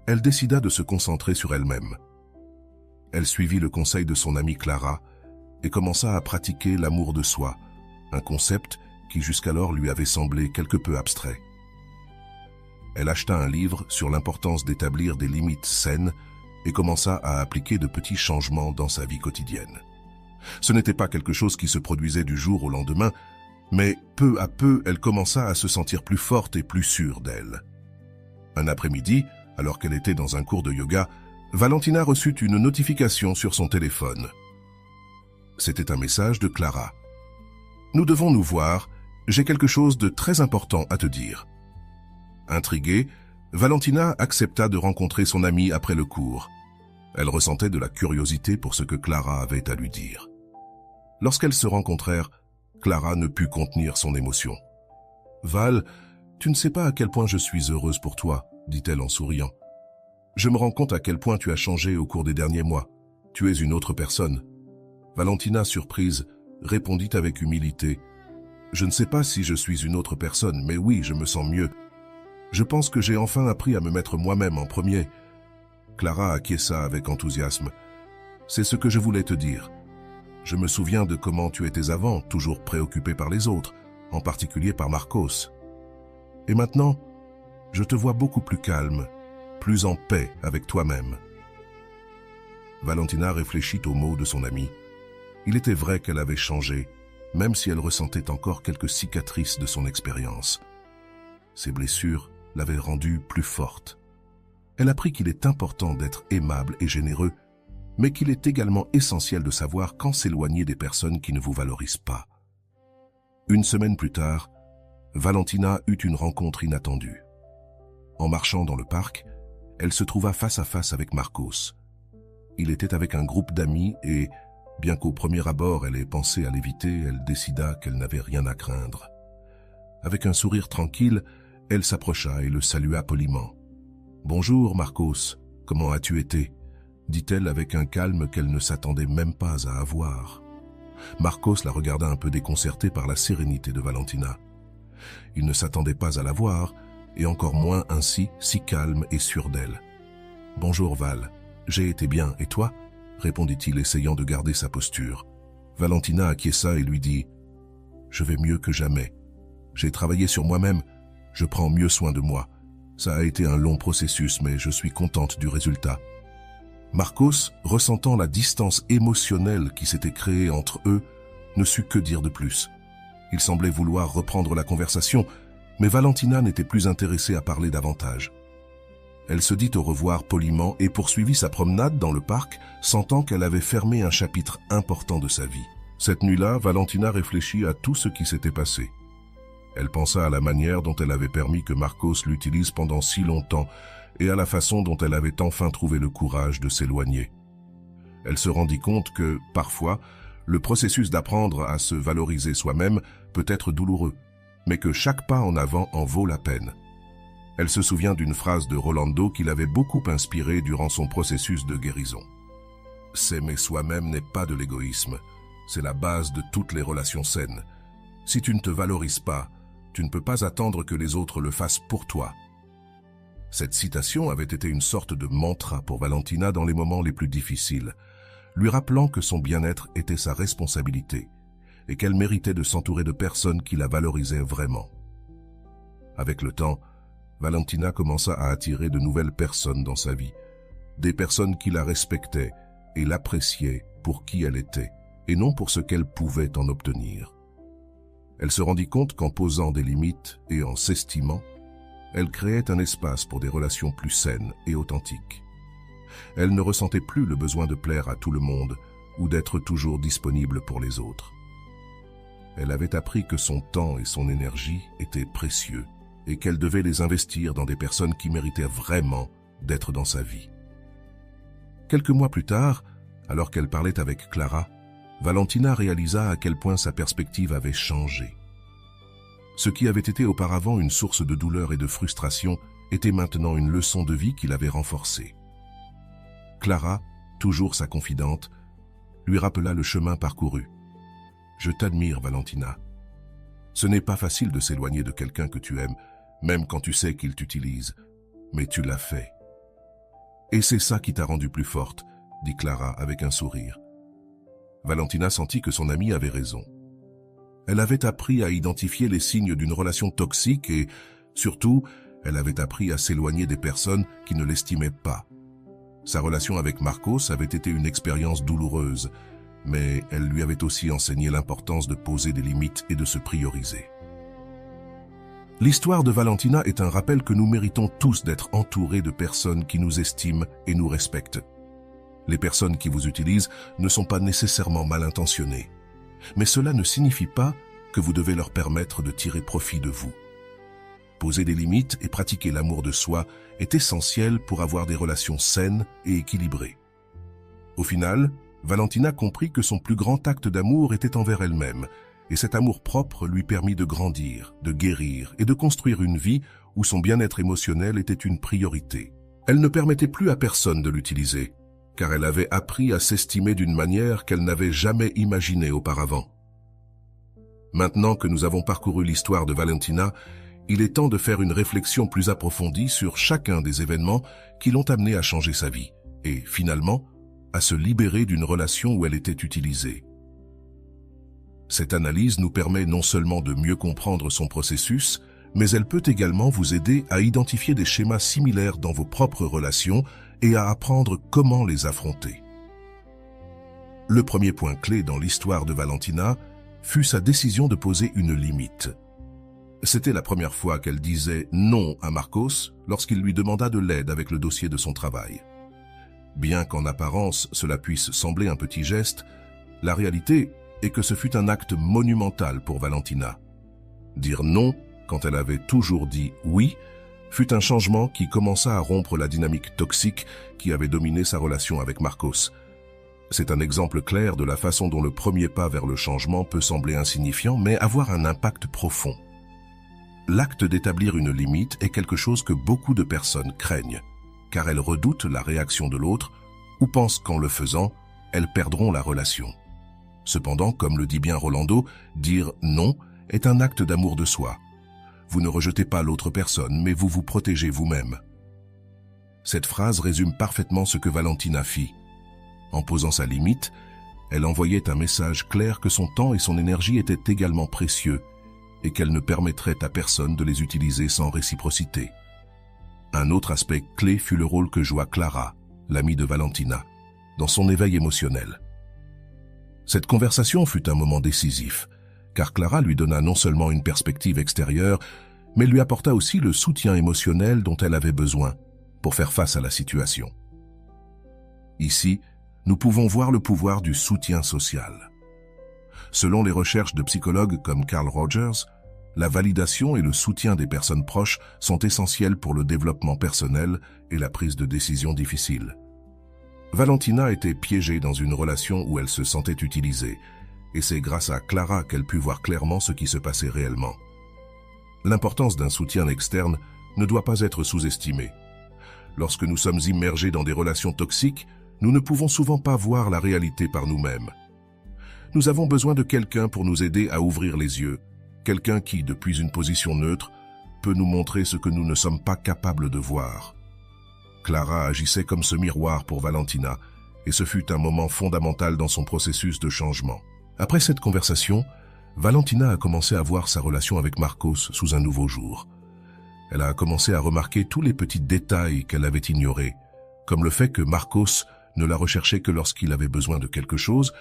elle décida de se concentrer sur elle-même. Elle suivit le conseil de son amie Clara et commença à pratiquer l'amour de soi, un concept qui jusqu'alors lui avait semblé quelque peu abstrait. Elle acheta un livre sur l'importance d'établir des limites saines et commença à appliquer de petits changements dans sa vie quotidienne. Ce n'était pas quelque chose qui se produisait du jour au lendemain, mais peu à peu, elle commença à se sentir plus forte et plus sûre d'elle. Un après-midi, alors qu'elle était dans un cours de yoga, Valentina reçut une notification sur son téléphone. C'était un message de Clara. « Nous devons nous voir, j'ai quelque chose de très important à te dire. » Intriguée, Valentina accepta de rencontrer son amie après le cours. Elle ressentait de la curiosité pour ce que Clara avait à lui dire. Lorsqu'elles se rencontrèrent, Clara ne put contenir son émotion. « Val, tu ne sais pas à quel point je suis heureuse pour toi, » dit-elle en souriant. « Je me rends compte à quel point tu as changé au cours des derniers mois. Tu es une autre personne. » Valentina, surprise, répondit avec humilité. « Je ne sais pas si je suis une autre personne, mais oui, je me sens mieux. Je pense que j'ai enfin appris à me mettre moi-même en premier. » Clara acquiesça avec enthousiasme. « C'est ce que je voulais te dire. Je me souviens de comment tu étais avant, toujours préoccupée par les autres, en particulier par Marcos. Et maintenant, je te vois beaucoup plus calme, plus en paix avec toi-même. » Valentina réfléchit aux mots de son amie. Il était vrai qu'elle avait changé, même si elle ressentait encore quelques cicatrices de son expérience. Ses blessures l'avaient rendue plus forte. Elle apprit qu'il est important d'être aimable et généreux, mais qu'il est également essentiel de savoir quand s'éloigner des personnes qui ne vous valorisent pas. Une semaine plus tard, Valentina eut une rencontre inattendue. En marchant dans le parc, elle se trouva face à face avec Marcos. Il était avec un groupe d'amis et, bien qu'au premier abord elle ait pensé à l'éviter, elle décida qu'elle n'avait rien à craindre. Avec un sourire tranquille, elle s'approcha et le salua poliment. « Bonjour Marcos, comment as-tu été ?» dit-elle avec un calme qu'elle ne s'attendait même pas à avoir. Marcos la regarda un peu déconcerté par la sérénité de Valentina. Il ne s'attendait pas à la voir, et encore moins ainsi, si calme et sûr d'elle. « Bonjour Val, j'ai été bien, et toi ?» répondit-il essayant de garder sa posture. Valentina acquiesça et lui dit « Je vais mieux que jamais. J'ai travaillé sur moi-même, je prends mieux soin de moi. Ça a été un long processus, mais je suis contente du résultat. » Marcos, ressentant la distance émotionnelle qui s'était créée entre eux, ne sut que dire de plus. Il semblait vouloir reprendre la conversation, mais Valentina n'était plus intéressée à parler davantage. Elle se dit au revoir poliment et poursuivit sa promenade dans le parc, sentant qu'elle avait fermé un chapitre important de sa vie. Cette nuit-là, Valentina réfléchit à tout ce qui s'était passé. Elle pensa à la manière dont elle avait permis que Marcos l'utilise pendant si longtemps et à la façon dont elle avait enfin trouvé le courage de s'éloigner. Elle se rendit compte que, parfois, le processus d'apprendre à se valoriser soi-même peut être douloureux, mais que chaque pas en avant en vaut la peine. Elle se souvient d'une phrase de Rolando qui l'avait beaucoup inspirée durant son processus de guérison. « S'aimer soi-même n'est pas de l'égoïsme, c'est la base de toutes les relations saines. Si tu ne te valorises pas, tu ne peux pas attendre que les autres le fassent pour toi. » Cette citation avait été une sorte de mantra pour Valentina dans les moments les plus difficiles, lui rappelant que son bien-être était sa responsabilité et qu'elle méritait de s'entourer de personnes qui la valorisaient vraiment. Avec le temps, Valentina commença à attirer de nouvelles personnes dans sa vie, des personnes qui la respectaient et l'appréciaient pour qui elle était, et non pour ce qu'elle pouvait en obtenir. Elle se rendit compte qu'en posant des limites et en s'estimant, elle créait un espace pour des relations plus saines et authentiques. Elle ne ressentait plus le besoin de plaire à tout le monde ou d'être toujours disponible pour les autres. Elle avait appris que son temps et son énergie étaient précieux et qu'elle devait les investir dans des personnes qui méritaient vraiment d'être dans sa vie. Quelques mois plus tard, alors qu'elle parlait avec Clara, Valentina réalisa à quel point sa perspective avait changé. Ce qui avait été auparavant une source de douleur et de frustration était maintenant une leçon de vie qui l'avait renforcée. Clara, toujours sa confidente, lui rappela le chemin parcouru. « Je t'admire, Valentina. Ce n'est pas facile de s'éloigner de quelqu'un que tu aimes, même quand tu sais qu'il t'utilise, mais tu l'as fait. Et c'est ça qui t'a rendue plus forte, » dit Clara avec un sourire. Valentina sentit que son amie avait raison. Elle avait appris à identifier les signes d'une relation toxique et, surtout, elle avait appris à s'éloigner des personnes qui ne l'estimaient pas. Sa relation avec Marcos avait été une expérience douloureuse, mais elle lui avait aussi enseigné l'importance de poser des limites et de se prioriser. L'histoire de Valentina est un rappel que nous méritons tous d'être entourés de personnes qui nous estiment et nous respectent. Les personnes qui vous utilisent ne sont pas nécessairement mal intentionnées, mais cela ne signifie pas que vous devez leur permettre de tirer profit de vous. Poser des limites et pratiquer l'amour de soi est essentiel pour avoir des relations saines et équilibrées. Au final, Valentina comprit que son plus grand acte d'amour était envers elle-même, et cet amour-propre lui permit de grandir, de guérir et de construire une vie où son bien-être émotionnel était une priorité. Elle ne permettait plus à personne de l'utiliser, car elle avait appris à s'estimer d'une manière qu'elle n'avait jamais imaginée auparavant. Maintenant que nous avons parcouru l'histoire de Valentina, il est temps de faire une réflexion plus approfondie sur chacun des événements qui l'ont amenée à changer sa vie, et finalement, à se libérer d'une relation où elle était utilisée. Cette analyse nous permet non seulement de mieux comprendre son processus, mais elle peut également vous aider à identifier des schémas similaires dans vos propres relations et à apprendre comment les affronter. Le premier point clé dans l'histoire de Valentina fut sa décision de poser une limite. C'était la première fois qu'elle disait non à Marcos lorsqu'il lui demanda de l'aide avec le dossier de son travail. Bien qu'en apparence cela puisse sembler un petit geste, la réalité est que ce fut un acte monumental pour Valentina. Dire non quand elle avait toujours dit oui fut un changement qui commença à rompre la dynamique toxique qui avait dominé sa relation avec Marcos. C'est un exemple clair de la façon dont le premier pas vers le changement peut sembler insignifiant mais avoir un impact profond. L'acte d'établir une limite est quelque chose que beaucoup de personnes craignent, car elles redoutent la réaction de l'autre ou pensent qu'en le faisant, elles perdront la relation. Cependant, comme le dit bien Rolando, dire non est un acte d'amour de soi. Vous ne rejetez pas l'autre personne, mais vous vous protégez vous-même. Cette phrase résume parfaitement ce que Valentina fit. En posant sa limite, elle envoyait un message clair que son temps et son énergie étaient également précieux et qu'elle ne permettrait à personne de les utiliser sans réciprocité. Un autre aspect clé fut le rôle que joua Clara, l'amie de Valentina, dans son éveil émotionnel. Cette conversation fut un moment décisif, car Clara lui donna non seulement une perspective extérieure, mais lui apporta aussi le soutien émotionnel dont elle avait besoin pour faire face à la situation. Ici, nous pouvons voir le pouvoir du soutien social. Selon les recherches de psychologues comme Carl Rogers, la validation et le soutien des personnes proches sont essentiels pour le développement personnel et la prise de décisions difficiles. Valentina était piégée dans une relation où elle se sentait utilisée, et c'est grâce à Clara qu'elle put voir clairement ce qui se passait réellement. L'importance d'un soutien externe ne doit pas être sous-estimée. Lorsque nous sommes immergés dans des relations toxiques, nous ne pouvons souvent pas voir la réalité par nous-mêmes. Nous avons besoin de quelqu'un pour nous aider à ouvrir les yeux, quelqu'un qui, depuis une position neutre, peut nous montrer ce que nous ne sommes pas capables de voir. Clara agissait comme ce miroir pour Valentina, et ce fut un moment fondamental dans son processus de changement. Après cette conversation, Valentina a commencé à voir sa relation avec Marcos sous un nouveau jour. Elle a commencé à remarquer tous les petits détails qu'elle avait ignorés, comme le fait que Marcos ne la recherchait que lorsqu'il avait besoin de quelque chose,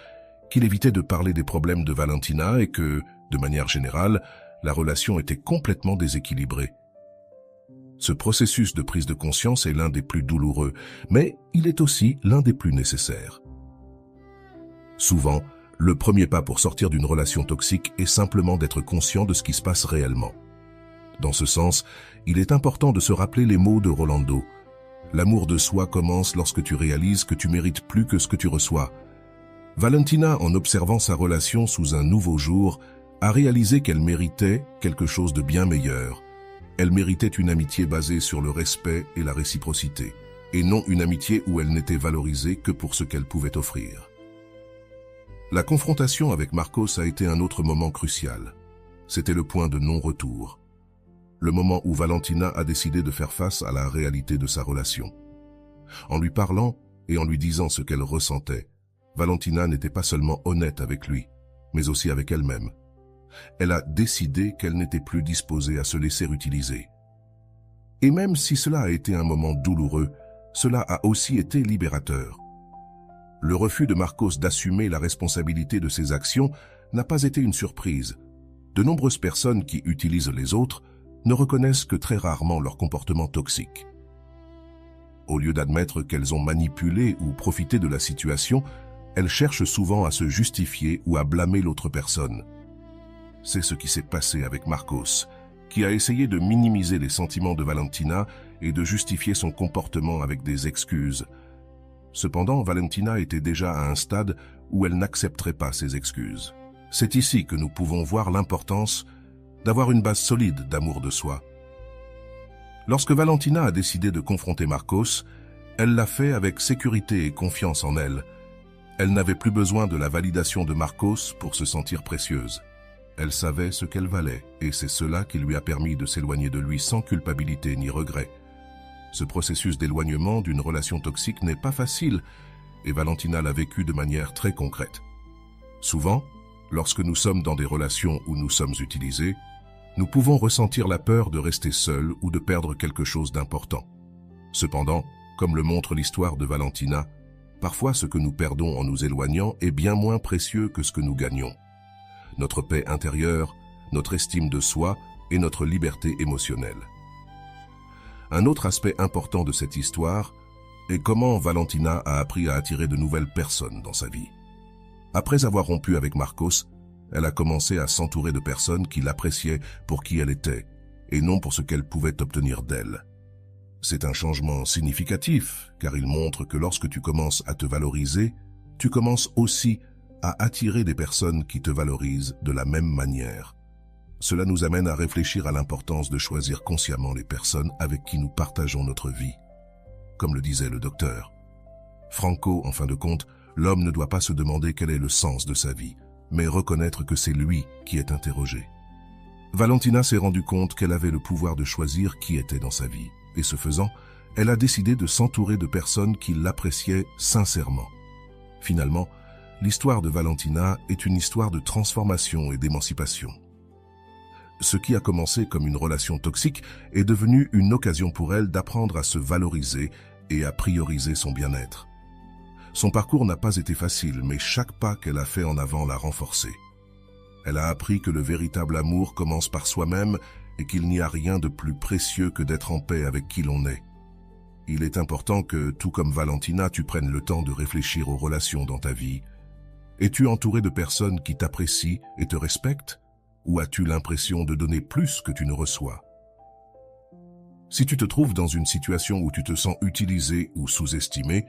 qu'il évitait de parler des problèmes de Valentina et que, de manière générale, la relation était complètement déséquilibrée. Ce processus de prise de conscience est l'un des plus douloureux, mais il est aussi l'un des plus nécessaires. Souvent, le premier pas pour sortir d'une relation toxique est simplement d'être conscient de ce qui se passe réellement. Dans ce sens, il est important de se rappeler les mots de Rolando. L'amour de soi commence lorsque tu réalises que tu mérites plus que ce que tu reçois. Valentina, en observant sa relation sous un nouveau jour, a réalisé qu'elle méritait quelque chose de bien meilleur. Elle méritait une amitié basée sur le respect et la réciprocité, et non une amitié où elle n'était valorisée que pour ce qu'elle pouvait offrir. La confrontation avec Marcos a été un autre moment crucial. C'était le point de non-retour. Le moment où Valentina a décidé de faire face à la réalité de sa relation. En lui parlant et en lui disant ce qu'elle ressentait, Valentina n'était pas seulement honnête avec lui, mais aussi avec elle-même. Elle a décidé qu'elle n'était plus disposée à se laisser utiliser. Et même si cela a été un moment douloureux, cela a aussi été libérateur. Le refus de Marcos d'assumer la responsabilité de ses actions n'a pas été une surprise. De nombreuses personnes qui utilisent les autres ne reconnaissent que très rarement leur comportement toxique. Au lieu d'admettre qu'elles ont manipulé ou profité de la situation, elles cherchent souvent à se justifier ou à blâmer l'autre personne. C'est ce qui s'est passé avec Marcos, qui a essayé de minimiser les sentiments de Valentina et de justifier son comportement avec des excuses. Cependant, Valentina était déjà à un stade où elle n'accepterait pas ces excuses. C'est ici que nous pouvons voir l'importance d'avoir une base solide d'amour de soi. Lorsque Valentina a décidé de confronter Marcos, elle l'a fait avec sécurité et confiance en elle. Elle n'avait plus besoin de la validation de Marcos pour se sentir précieuse. Elle savait ce qu'elle valait, et c'est cela qui lui a permis de s'éloigner de lui sans culpabilité ni regret. Ce processus d'éloignement d'une relation toxique n'est pas facile, et Valentina l'a vécu de manière très concrète. Souvent, lorsque nous sommes dans des relations où nous sommes utilisés, nous pouvons ressentir la peur de rester seuls ou de perdre quelque chose d'important. Cependant, comme le montre l'histoire de Valentina, parfois ce que nous perdons en nous éloignant est bien moins précieux que ce que nous gagnons. Notre paix intérieure, notre estime de soi et notre liberté émotionnelle. Un autre aspect important de cette histoire est comment Valentina a appris à attirer de nouvelles personnes dans sa vie. Après avoir rompu avec Marcos, elle a commencé à s'entourer de personnes qui l'appréciaient pour qui elle était, et non pour ce qu'elle pouvait obtenir d'elle. C'est un changement significatif, car il montre que lorsque tu commences à te valoriser, tu commences aussi à attirer des personnes qui te valorisent de la même manière. Cela nous amène à réfléchir à l'importance de choisir consciemment les personnes avec qui nous partageons notre vie. Comme le disait le docteur Franco, en fin de compte, l'homme ne doit pas se demander quel est le sens de sa vie, mais reconnaître que c'est lui qui est interrogé. Valentina s'est rendue compte qu'elle avait le pouvoir de choisir qui était dans sa vie, et ce faisant, elle a décidé de s'entourer de personnes qui l'appréciaient sincèrement. Finalement, l'histoire de Valentina est une histoire de transformation et d'émancipation. Ce qui a commencé comme une relation toxique est devenu une occasion pour elle d'apprendre à se valoriser et à prioriser son bien-être. Son parcours n'a pas été facile, mais chaque pas qu'elle a fait en avant l'a renforcé. Elle a appris que le véritable amour commence par soi-même et qu'il n'y a rien de plus précieux que d'être en paix avec qui l'on est. Il est important que, tout comme Valentina, tu prennes le temps de réfléchir aux relations dans ta vie. Es-tu entouré de personnes qui t'apprécient et te respectent, ou as-tu l'impression de donner plus que tu ne reçois? Si tu te trouves dans une situation où tu te sens utilisé ou sous-estimé,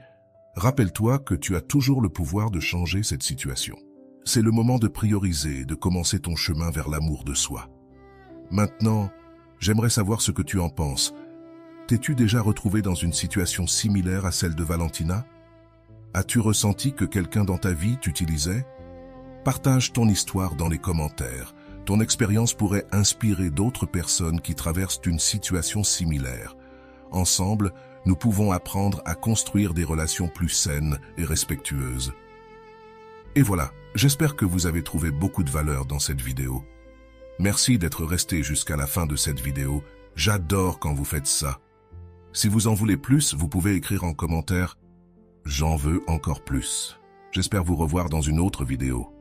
rappelle-toi que tu as toujours le pouvoir de changer cette situation. C'est le moment de prioriser et de commencer ton chemin vers l'amour de soi. Maintenant, j'aimerais savoir ce que tu en penses. T'es-tu déjà retrouvé dans une situation similaire à celle de Valentina? As-tu ressenti que quelqu'un dans ta vie t'utilisait? Partage ton histoire dans les commentaires. Ton expérience pourrait inspirer d'autres personnes qui traversent une situation similaire. Ensemble, nous pouvons apprendre à construire des relations plus saines et respectueuses. Et voilà, j'espère que vous avez trouvé beaucoup de valeur dans cette vidéo. Merci d'être resté jusqu'à la fin de cette vidéo J'adore quand vous faites ça. Si vous en voulez plus, vous pouvez écrire en commentaire « J'en veux encore plus ». J'espère vous revoir dans une autre vidéo.